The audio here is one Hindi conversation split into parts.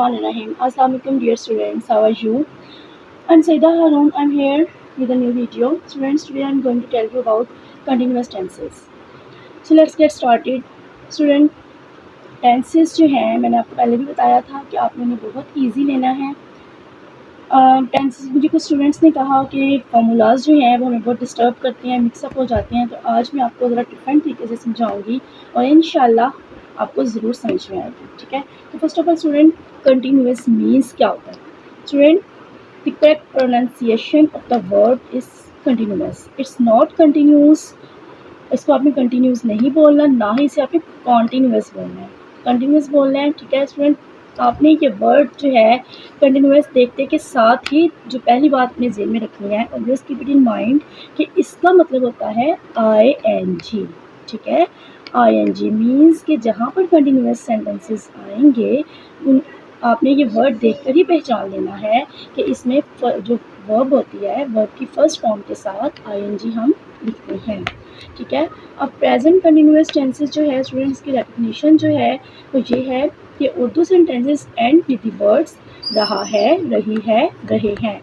Bismillahirrahmanirrahim. Assalamualaikum dear students, how are you? I'm Saida Harun. I'm here with a new video. Students, today I'm going to tell you about continuous tenses. So let's get started. Student, tenses जो हैं मैंने आपको पहले भी बताया था कि आपने उन्हें बहुत ईजी लेना है। टेंसेस मुझे कुछ स्टूडेंट्स ने कहा कि फार्मूलाज जो हैं वो हमें बहुत डिस्टर्ब करते हैं, मिक्सअप हो जाते हैं, तो आज मैं आपको ज़रा डिफरेंट तरीके से समझाऊंगी और इंशाल्लाह आपको ज़रूर समझ में आएगी। ठीक है, तो first of all student, continuous means क्या होता है? Student, the correct pronunciation of the word is continuous, it's not continuous. इसको आपने कंटिन्यूस नहीं बोलना, ना ही इसे आपने कॉन्टीन्यूस बोलना है, कंटिन्यूस बोलना है। ठीक है स्टूडेंट, आपने ये वर्ड जो है कंटिन्यूस देखते के साथ ही जो पहली बात अपने ज़हन में रखनी है, always keep it in mind कि इसका मतलब होता है ING। ठीक है, ING मीन्स कि जहाँ पर कंटिन्यूस सेंटेंसेस आएंगे उन आपने ये वर्ड देखकर ही पहचान लेना है कि इसमें जो वर्ब होती है, वर्ब की फर्स्ट फॉर्म के साथ ING हम लिखते हैं। ठीक है, अब प्रेजेंट कंटिन्यूस टेंसेस जो है स्टूडेंट्स की डेफिनेशन जो है वो ये है कि Urdu sentences and with the words रहा है, रही है, रहे हैं।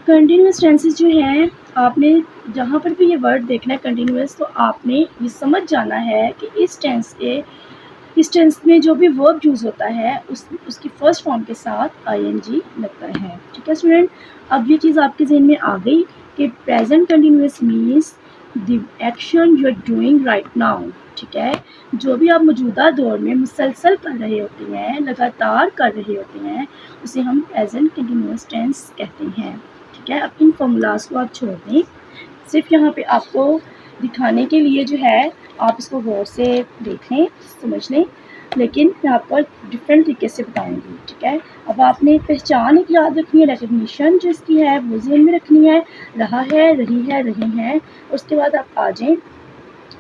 कंटिन्यूस टेंसेस जो हैं, आपने जहाँ पर भी ये वर्ड देखना है कंटिन्यूस, तो आपने ये समझ जाना है कि इस टेंस में जो भी वर्ब यूज़ होता है उसकी फर्स्ट फॉर्म के साथ ING लगता है। ठीक है स्टूडेंट, अब ये चीज़ आपके जहन में आ गई कि present continuous means the action you are doing right now. ठीक है, जो भी आप मौजूदा दौर में मुसलसल कर रहे होते हैं, लगातार कर रहे होते हैं, उसे हम प्रेजेंट कंटिन्यूस टेंस कहते हैं। ठीक है, अब इन फॉर्मूलाज को आप छोड़ दें, सिर्फ यहाँ पे आपको दिखाने के लिए जो है आप इसको गौर से देख लें, समझ लें, लेकिन मैं आपको डिफरेंट तरीके से बताऊंगी। ठीक है, अब आपने पहचान एक याद रखनी है, रेकग्निशन जो इसकी है वो ज़हन में रखनी है, रहा है, रही है, रहे हैं। उसके बाद आप आ जाएँ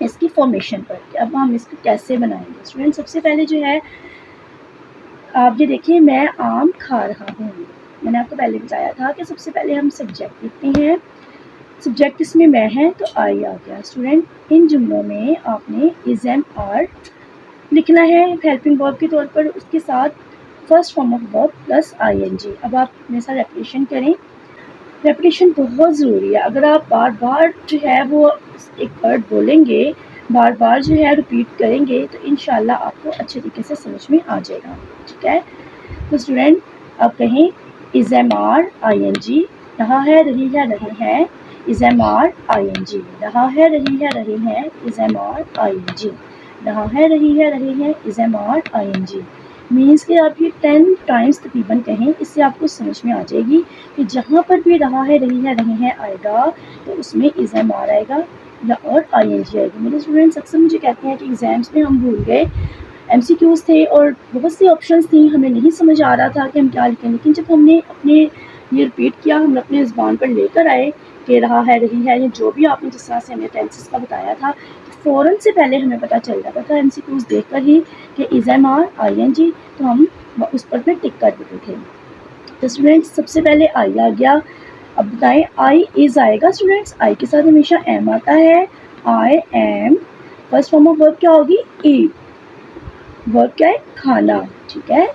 इसकी फॉर्मेशन पर कि अब हम इसको कैसे बनाएंगे। स्टूडेंट, सबसे पहले जो है आप ये देखिए, मैं आम खा रहा हूँ। मैंने आपको पहले बताया था कि सबसे पहले हम सब्जेक्ट लिखते हैं, सब्जेक्ट इसमें मैं है तो आई आ गया। स्टूडेंट, इन जुमलों में आपने इज़ एम आर लिखना है हेल्पिंग वर्ब के तौर पर, उसके साथ first form of verb plus ING। अब आप मेरे साथ रेपिटेशन करें, रेपिटेशन बहुत ज़रूरी है। अगर आप बार बार जो है वो एक वर्ड बोलेंगे, बार बार जो है रिपीट करेंगे, तो इंशाल्लाह आपको अच्छे तरीके से समझ में आ जाएगा। ठीक है, तो स्टूडेंट अब कहें इज़ एम आर ING, रहा है, रही है, रहे हैं, इज़ एम आर ING, रहा है, रही है, रहे हैं, इज़ एम आर ING, रहा है, रही है, रहे हैं, is am are ING। Means कि आप ये 10 टाइम्स तकरीबन कहें, इससे आपको समझ में आ जाएगी कि जहाँ पर भी रहा है, रही है, रहे हैं आएगा तो उसमें इज़ एम आर आएगा या और ING आएगी। मेरे स्टूडेंट्स अक्सर मुझे कहते हैं कि एग्ज़ाम्स में हम भूल गए, MCQs थे और बहुत सी ऑप्शंस थी, हमें नहीं समझ आ रहा था कि हम क्या लिखें, लेकिन जब हमने अपने ये रिपीट किया, हम अपने ज़बान पर लेकर आए कि रहा है, रही है, या जो भी आपने जिस तरह से हमें टेंसेस का बताया था, फ़ौरन से पहले हमें पता चल जाता था MCQs देखकर ही कि इज़ एम आर ING, तो हम उस पर फिर टिक कर देते थे। तो स्टूडेंट्स सबसे पहले आई आ गया, अब बताएं आई इज़ आएगा। स्टूडेंट्स, आई के साथ हमेशा एम आता है, I am, first form of verb क्या होगी? ईट, वर्ब क्या है? खाना। ठीक है,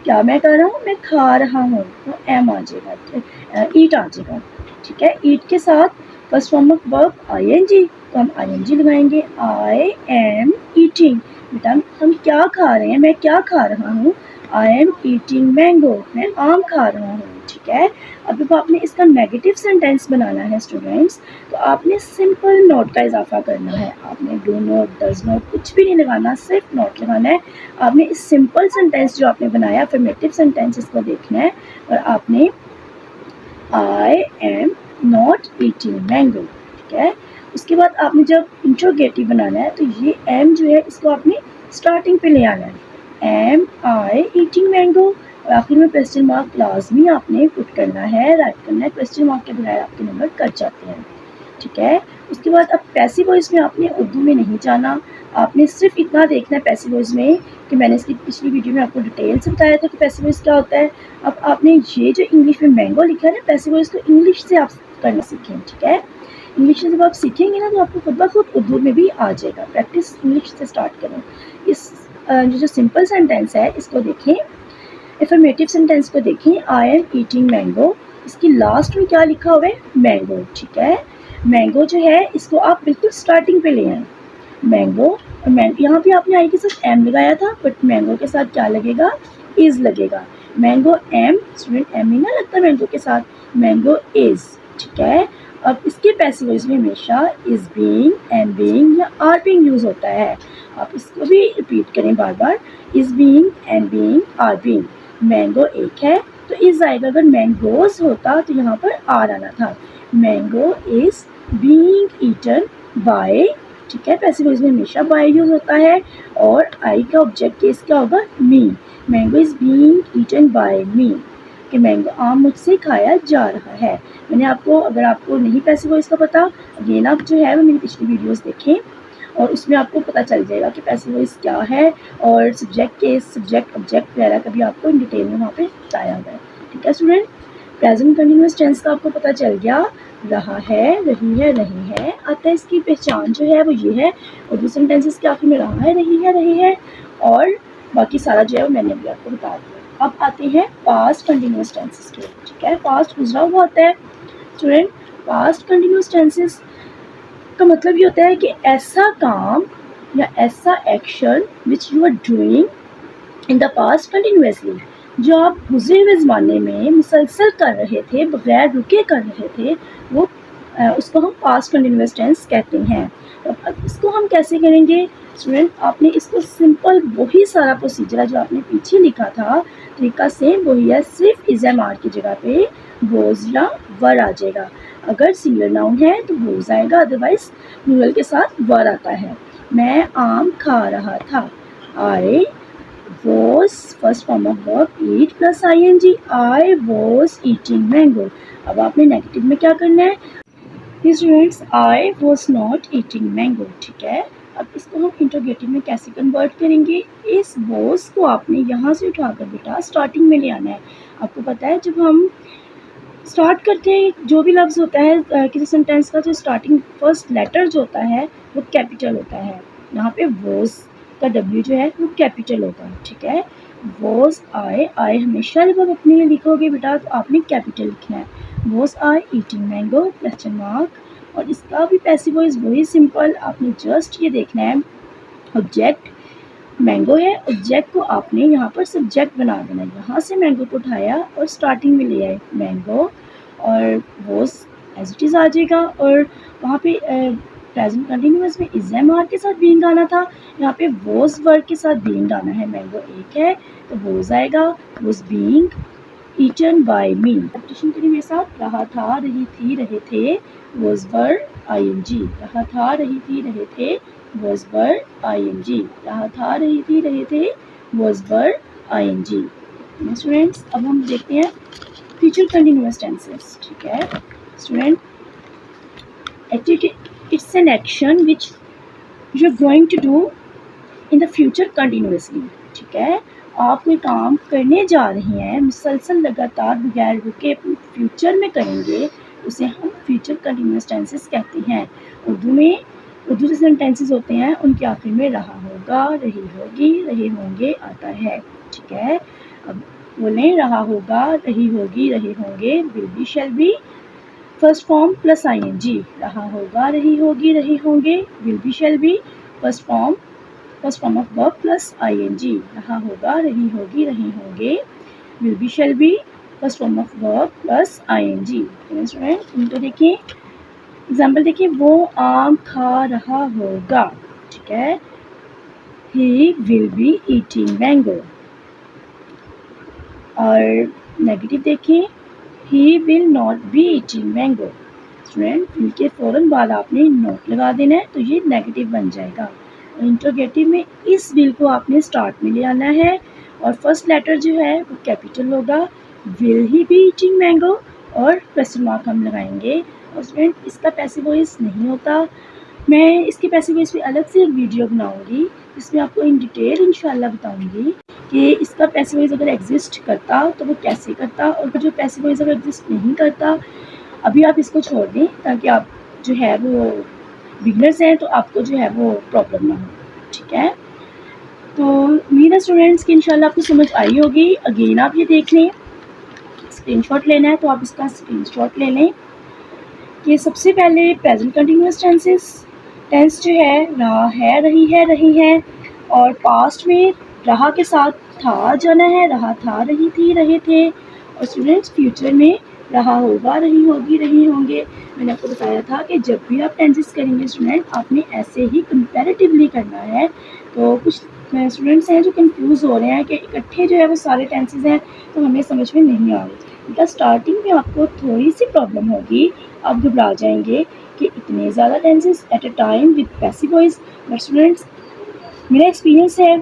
क्या मैं कर रहा हूँ? मैं खा रहा हूँ, तो एम आ जाएगा, ईट आ जाएगा। ठीक है, ईट के साथ first form of verb ING, तो हम ING लगाएंगे, आई एम ईटिंग। बेटा हम क्या खा रहे हैं? मैं क्या खा रहा हूँ? आई एम ईटिंग मैंगो, मैं आम खा रहा हूँ। ठीक है, अब जब आपने इसका नेगेटिव सेंटेंस बनाना है स्टूडेंट्स, तो आपने सिंपल नोट का इजाफा करना है, आपने डू नोट, डज नोट कुछ भी नहीं लगाना, सिर्फ नोट लगाना है। आपने इस सिंपल सेंटेंस जो आपने बनाया अफर्मेटिव सेंटेंस, इसको देखना है और आपने I am not eating mango. ठीक है, उसके बाद आपने जब इंट्रोगेटिव बनाना है तो ये एम जो है इसको आपने स्टार्टिंग पे ले आना है, एम आई ईटिंग मैंगो, और आखिर में क्वेश्चन मार्क लाजमी आपने पुट करना है, राइट करना है, क्वेश्चन मार्क के बगैर आपके नंबर कट जाते हैं। ठीक है, उसके बाद अब पैसिव वॉइस में आपने उर्दू में नहीं जाना, आपने सिर्फ इतना देखना है पैसिव वॉइस में कि मैंने इसकी पिछली वीडियो में आपको डिटेल से बताया था कि पैसिव वॉइस क्या होता है। अब आपने ये जो इंग्लिश में मैंगो लिखा है ना, पैसिव वॉइस को इंग्लिश से आप करना सीखें। ठीक है, इंग्लिश से जब आप सीखेंगे ना तो आपको खुद ब खुद उर्दू में भी आ जाएगा। प्रैक्टिस इंग्लिश से स्टार्ट करें। इस जो सिंपल सेंटेंस है इसको देखें, एफर्मेटिव सेंटेंस को देखें, आई एम ईटिंग मैंगो, इसकी लास्ट में क्या लिखा हुआ है, मैंगो। ठीक है, मैंगो जो है इसको आप बिल्कुल स्टार्टिंग पे ले आए, मैंगो। और यहाँ पे आपने आई के साथ एम लगाया था, बट मैंगो के साथ क्या लगेगा, इज लगेगा। मैंगो एम, स्टूडेंट एम ही ना लगता मैंगो के साथ, मैंगो इज। ठीक है, अब इसके पैसिव वॉइस में हमेशा इज बीइंग, एम बीइंग या आर बीइंग यूज होता है। आप इसको भी रिपीट करें बार बार, is being, am being, are being. Mango एक है तो इज आएगा, अगर मैंगोज होता तो यहाँ पर आर आना था। Mango is being eaten by, ठीक है, पैसिव वॉइस में हमेशा बाय यूज होता है, और आई का ऑब्जेक्ट केस क्या होगा, me. Mango is being eaten by me, कि मैंगो आम मुझसे खाया जा रहा है। मैंने आपको, अगर आपको नहीं पैसिव वॉइस का पता, अगेन आप जो है वो मेरी पिछली वीडियोस देखें और उसमें आपको पता चल जाएगा कि पैसिव वॉइस क्या है, और सब्जेक्ट केस, सब्जेक्ट ऑब्जेक्ट वगैरह का भी आपको इन डिटेल में वहाँ पे बताया गया है। ठीक है स्टूडेंट, प्रेजेंट कंटिन्यूअस टेंस का आपको पता चल गया, रहा है, रही है, रही है। अतः इसकी पहचान जो है वो ये है, और दूसरे सेंटेंसेस के आखिर में रहा है, रही है, और बाकी सारा जो है वो मैंने भी आपको बता दिया। अब आते हैं पास्ट कंटिन्यूअस टेंसेस के। ठीक है, पास्ट गुजरा हुआ होता है स्टूडेंट। पास्ट कंटिन्यूअस टेंसेस का मतलब ये होता है कि ऐसा काम या ऐसा action which you are doing in the past continuously, जो आप गुजरे हुए ज़माने में मुसलसल कर रहे थे, बगैर रुके कर रहे थे, वो उसको हम पास्ट कंटिन्यूअस टेंस कहते हैं। तो अब इसको हम कैसे करेंगे स्टूडेंट, आपने इसको सिंपल वही सारा प्रोसीजर है जो आपने पीछे लिखा था, तरीका सेम वही है, सिर्फ इज एम आर की जगह पे वोज या वर आ जाएगा। अगर सिंगुलर नाउन है तो वोज आएगा, अदरवाइज प्लूरल के साथ वर आता है। मैं आम खा रहा था, आई was first form of verb eat plus ing, I was eating mango। अब आपने नेगेटिव में क्या करना है students, I was not eating mango। ठीक है, अब इसको हम इंटरोगेटिव में कैसे कन्वर्ट करेंगे, इस was को आपने यहाँ से उठाकर बेटा स्टार्टिंग में ले आना है। आपको पता है जब हम स्टार्ट करते हैं, जो भी लफ्ज़ होता है किसी सेंटेंस का, जो स्टार्टिंग फर्स्ट लेटर जो होता है वो कैपिटल होता है। यहाँ पे was का W जो है वो कैपिटल होगा। ठीक है, was I हमेशा जब आप अपने लिए लिखोगे बेटा तो आपने कैपिटल लिखना है। was I eating mango question mark, और इसका भी पैसिव वॉइस वही सिंपल, आपने जस्ट ये देखना है, ऑब्जेक्ट मैंगो है, ऑब्जेक्ट को आपने यहाँ पर सब्जेक्ट बना देना है। यहाँ से मैंगो को उठाया और स्टार्टिंग में ले आए मैंगो, और वोज एज इट इज़ आ जाएगा, और वहाँ पे प्रेजेंट कंटिन्यूअस में इज एम आर के साथ बीइंग आना था, यहाँ पे वोज वर्ड के साथ बीइंग आना है। मैंगो एक है तो वोज आएगा, was being eaten by me. Repetition करिए मेरे साथ, रहा था, रही थी, रहे थे, वोज वर्ड ing, रहा था, रही थी, रहे थे, was verb ing, रहा था, रही थी, रहे थे, was verb ing। स्टूडेंट्स अब हम देखते हैं फ्यूचर कंटिन्यूअस टेंसेस। ठीक है student, it's an action which you are going to do in the future continuously. ठीक है, आप कोई काम करने जा रहे हैं, मुसलसल लगातार बगैर रुके फ्यूचर में करेंगे, उसे हम फ्यूचर कंटिन्यूअस टेंसेस कहते हैं। उर्दू जो सेंटेंसेस होते हैं उनके आखिर में रहा होगा, रही होगी, रहे होंगे आता है। ठीक है, अब बोलें, रहा होगा, रही होगी, रहे होंगे, will be, shall be, first form plus ing, रहा होगा, रही होगी, रहे होंगे, will be, shall be, first form of verb plus ing, रहा होगा, रही होगी, रहे होंगे, will be, shall be, first form of verb plus ing। Student इनको देखिए, एग्जाम्पल देखिए, वो आम खा रहा होगा। ठीक है, he will be eating mango. और नेगेटिव देखिए, he will not be eating mango. Student will के फ़ौरन बाद आपने नोट लगा देना है तो ये नेगेटिव बन जाएगा। इंटरोगेटिव में इस विल को आपने स्टार्ट में ले आना है, और फर्स्ट लेटर जो है वो कैपिटल होगा, will he be eating mango, और क्वेश्चन मार्क हम लगाएंगे। और स्टूडेंट इसका पैसिव वॉइस नहीं होता, मैं इसके पैसिव वॉइस पे अलग से एक वीडियो बनाऊंगी जिसमें आपको इन डिटेल इंशाल्लाह बताऊंगी कि इसका पैसिव वॉइस अगर एग्जिस्ट करता तो वो कैसे करता, और जो पैसिव वॉइस अगर एग्जिस्ट नहीं करता, अभी आप इसको छोड़ दें ताकि आप जो है वो बिगनर्स हैं तो आपको जो है वो प्रॉब्लम ना हो। ठीक है, तो उम्मीद है स्टूडेंट्स कि इंशाल्लाह आपको समझ आई होगी। अगेन आप ये देख लें, स्क्रीनशॉट लेना है तो आप इसका स्क्रीनशॉट ले लें कि सबसे पहले प्रेजेंट कंटिन्यूअस टेंस जो है रहा है, रही है, और पास्ट में रहा के साथ था जाना है, रहा था, रही थी, रहे थे। और स्टूडेंट्स फ्यूचर में रहा होगा, रही होगी, रही होंगे। मैंने आपको बताया था कि जब भी आप टेंसेस करेंगे स्टूडेंट, आपने ऐसे ही कंपैरेटिवली करना है। तो कुछ स्टूडेंट्स हैं जो कंफ्यूज हो रहे हैं कि इकट्ठे जो है वो सारे टेंसेस हैं, तो हमें समझ में नहीं आ रही। बेटा स्टार्टिंग में आपको थोड़ी सी प्रॉब्लम होगी, आप घबरा जाएंगे कि इतने ज़्यादा tenses at a time with passive voice. But students, मेरा एक्सपीरियंस है,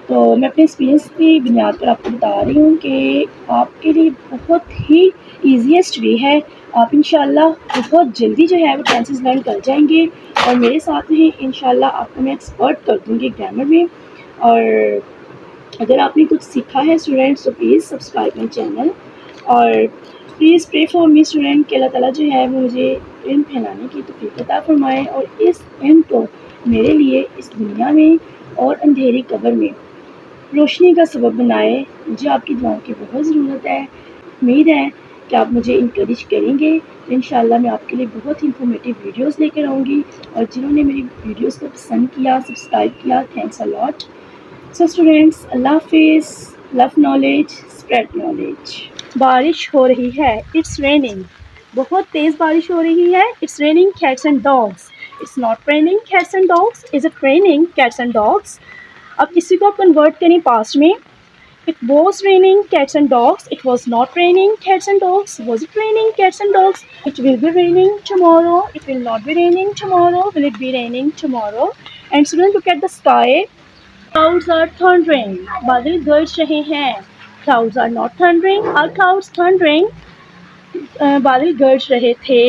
तो मैं अपने एक्सपीरियंस की बुनियाद पर आपको बता रही हूँ कि आपके लिए बहुत ही ईजीएस्ट वे है। आप इंशाल्लाह बहुत जल्दी जो है वो टेंसेस लर्न कर जाएंगे, और मेरे साथ ही इंशाल्लाह आपको मैं एक्सपर्ट कर दूँगी ग्रामर में। और अगर आपने कुछ सीखा है स्टूडेंट्स, तो प्लीज़ सब्सक्राइब माई चैनल, और please pray for me student कि अल्लाह ताला जो है वो मुझे इल्म फैलाने की तौफीक अता फरमाए, और इस इल्म को मेरे लिए इस दुनिया में और अंधेरी कब्र में रोशनी का सबब बनाए। मुझे आपकी दुआओं की बहुत ज़रूरत है। उम्मीद है कि आप मुझे इनकरेज करेंगे, तो इंशाल्लाह मैं आपके लिए बहुत ही इंफॉर्मेटिव वीडियोस लेकर आऊँगी। और जिन्होंने मेरी वीडियोस को पसंद किया, सब्सक्राइब किया, thanks a lot. So students, अल्लाह हाफिज़। Love knowledge, spread knowledge. बारिश हो रही है, इट्स रेनिंग। बहुत तेज़ बारिश हो रही है, it's raining cats and dogs. It's not raining cats and dogs, is it raining cats and dogs. अब इसी को आप कन्वर्ट करें पास्ट में। It was raining cats and dogs. It was not raining cats and dogs. Was it raining cats and dogs? It will be raining tomorrow. It will not be raining tomorrow. Will it be raining tomorrow? And students, look at the sky. Clouds are thundering. बादल गरज रहे हैं. Clouds are not thundering. Are clouds thundering? बादल गरज रहे थे.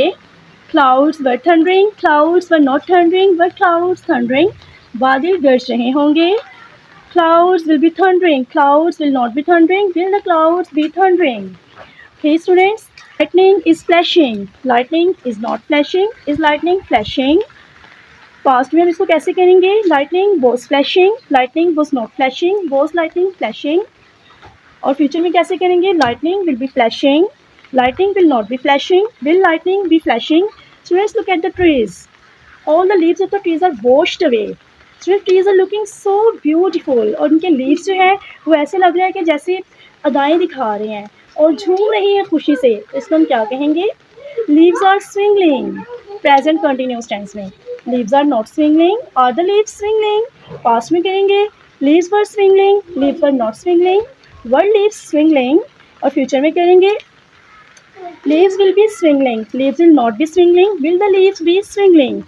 Clouds were thundering. Clouds were not thundering. Were clouds thundering? बादल गरज रहे होंगे. Clouds will be thundering. Clouds will not be thundering. Will the clouds be thundering? Okay, students. Lightning is flashing. Lightning is not flashing. Is lightning flashing? Past में हम इसको कैसे करेंगे? Lightning was flashing. Lightning was not flashing. Was lightning flashing? और फ्यूचर में कैसे करेंगे? Lightning will be flashing. Lightning will not be flashing. Will lightning be flashing? Students, look at the trees. All the leaves of the trees are washed away. Swift trees are looking so beautiful, और उनके लीव्स जो है वो ऐसे लग रहा है कि जैसे अदाएँ दिखा रहे हैं और झूम रही हैं खुशी से। इसको हम क्या कहेंगे? Leaves are swinging. Present continuous tense में leaves are not swinging. Are the leaves swinging? Past में करेंगे leaves were swinging, leaves were not swinging, were leaves swinging. और फ्यूचर में करेंगे leaves will be swinging, leaves will not be swinging, will the leaves be स्विंगलिंग।